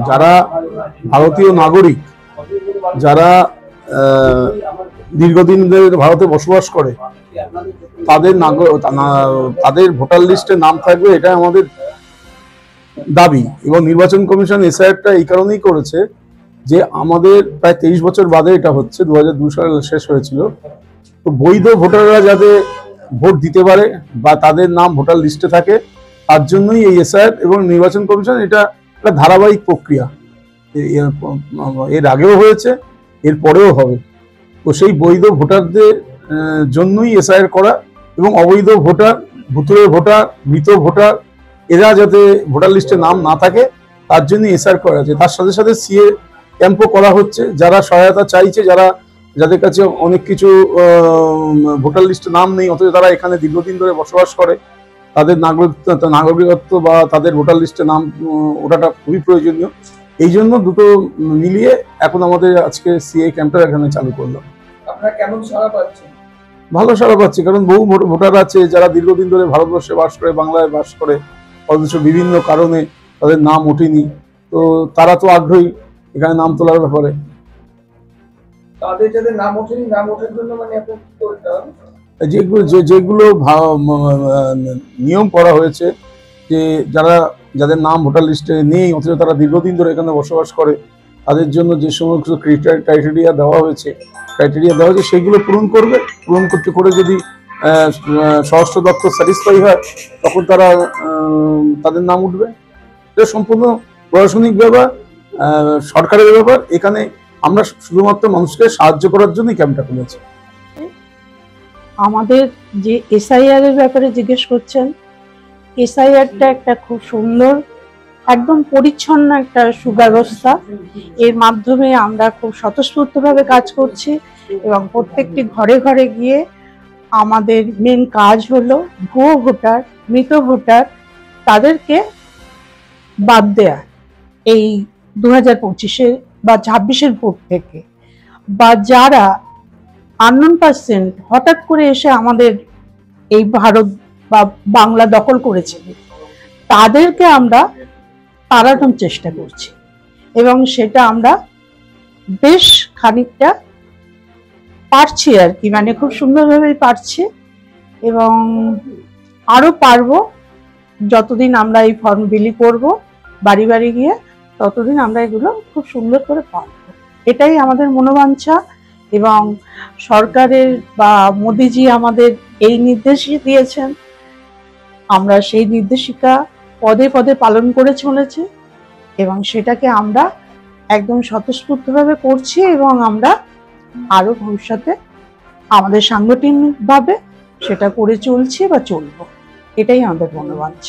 যারা ভারতীয় নাগরিক, যারা দীর্ঘদিন ধরে ভারতে বসবাস করে, তাদের ভোটার লিস্টে নাম থাকবে, এটা আমাদের দাবি। এবং নির্বাচন কমিশন এসআইআরটা এই কারণেই করেছে যে আমাদের প্রায় 23 বছর বাদে এটা হচ্ছে, 2002 সালে শেষ হয়েছিল। তো বৈধ ভোটাররা যাতে ভোট দিতে পারে বা তাদের নাম ভোটার লিস্টে থাকে, তার জন্যই এই এসআইআর। এবং নির্বাচন কমিশন এটা একটা ধারাবাহিক প্রক্রিয়া, এর আগেও হয়েছে, এর পরেও হবে। তো সেই বৈধ ভোটারদের জন্যই এসআইআর করা, এবং অবৈধ ভোটার, ভুতুড়ে ভোটার, মৃত ভোটার, এরা যাতে ভোটার লিস্টে নাম না থাকে তার জন্য এসআইআর করা আছে। তার সাথে সাথে সিএ ক্যাম্পও করা হচ্ছে, যারা সহায়তা চাইছে, যাদের কাছে অনেক কিছু ভোটার লিস্টে নাম নেই, অথচ তারা এখানে দীর্ঘদিন ধরে বসবাস করে, তাদের নাগরিকত্ব বা তাদের ভোটার লিস্টে নাম ওঠাটা খুবই প্রয়োজনীয়। এই জন্য দুটো মিলিয়ে এখন আমাদের আজকে সিএ ক্যাম্পটা এখানে চালু করলাম। আপনারা কেমন সাড়া পাচ্ছেন? ভালো সাড়া পাচ্ছি, কারণ বহু ভোটার আছে যারা দীর্ঘদিন ধরে ভারতবর্ষে বাস করে, বাংলায় বাস করে, অথচ বিভিন্ন কারণে তাদের নাম ওঠেনি। তো তারা তো আগ্রহী এখানে নাম তোলার ব্যাপারে। তাদের যাদের নাম ওঠেনি, নাম ওঠার জন্য মানে আপনার কি করতে হবে? যেগুলো নিয়ম করা হয়েছে, যে যাদের নাম ভোটার লিস্টে নেই অথচ তারা দীর্ঘদিন ধরে এখানে বসবাস করে, তাদের জন্য যে সমস্ত ক্রাইটেরিয়া দেওয়া হয়েছে সেগুলো পূরণ করতে করে যদি স্বরাষ্ট্র দপ্তর স্যাটিসফাই হয়, তখন তাদের নাম উঠবে। এটা সম্পূর্ণ প্রশাসনিক ব্যাপার, সরকারের ব্যাপার। এখানে আমরা শুধুমাত্র মানুষকে সাহায্য করার জন্যই ক্যাম্পটা খুলেছি। আমাদের যে এসআইআর এর ব্যাপারে জিজ্ঞেস করছেন, এসআইআরটা একটা খুব সুন্দর, একদম পরিচ্ছন্ন একটা সুব্যবস্থা। এর মাধ্যমে আমরা খুব স্বতঃস্ফূর্তভাবে কাজ করছি, এবং প্রত্যেকটি ঘরে ঘরে গিয়ে আমাদের মেন কাজ হলো ভুয়ো ভোটার, মৃত ভোটার, তাদেরকে বাদ দেয়া এই 2025 বা 26-এর ভোট থেকে। বা যারা আননোন পার্সেন্ট হঠাৎ করে এসে আমাদের এই ভারত বা বাংলা দখল করেছে, তাদেরকে আমরা তাড়ানোর চেষ্টা করছি, এবং সেটা আমরা বেশ খানিকটা পারছি আর কি, মানে খুব সুন্দরভাবেই পারছি। এবং আরো পারবো, যতদিন আমরা এই ফর্ম বিলি করব বাড়ি বাড়ি গিয়ে, ততদিন আমরা এগুলো খুব সুন্দর করে পাবো। এটাই আমাদের মনোবাঞ্ছা। এবং সরকারের বা মোদিজি আমাদের এই নির্দেশই দিয়েছেন, আমরা সেই নির্দেশিকা পদে পদে পালন করে চলেছি, এবং সেটাকে আমরা একদম স্বতঃস্ফূর্তভাবে করছি, এবং আমরা আরো ভবিষ্যতে আমাদের সাংগঠনিকভাবে সেটা করে চলছি বা চলবো। এটাই আমাদের মনোবাঞ্ছা।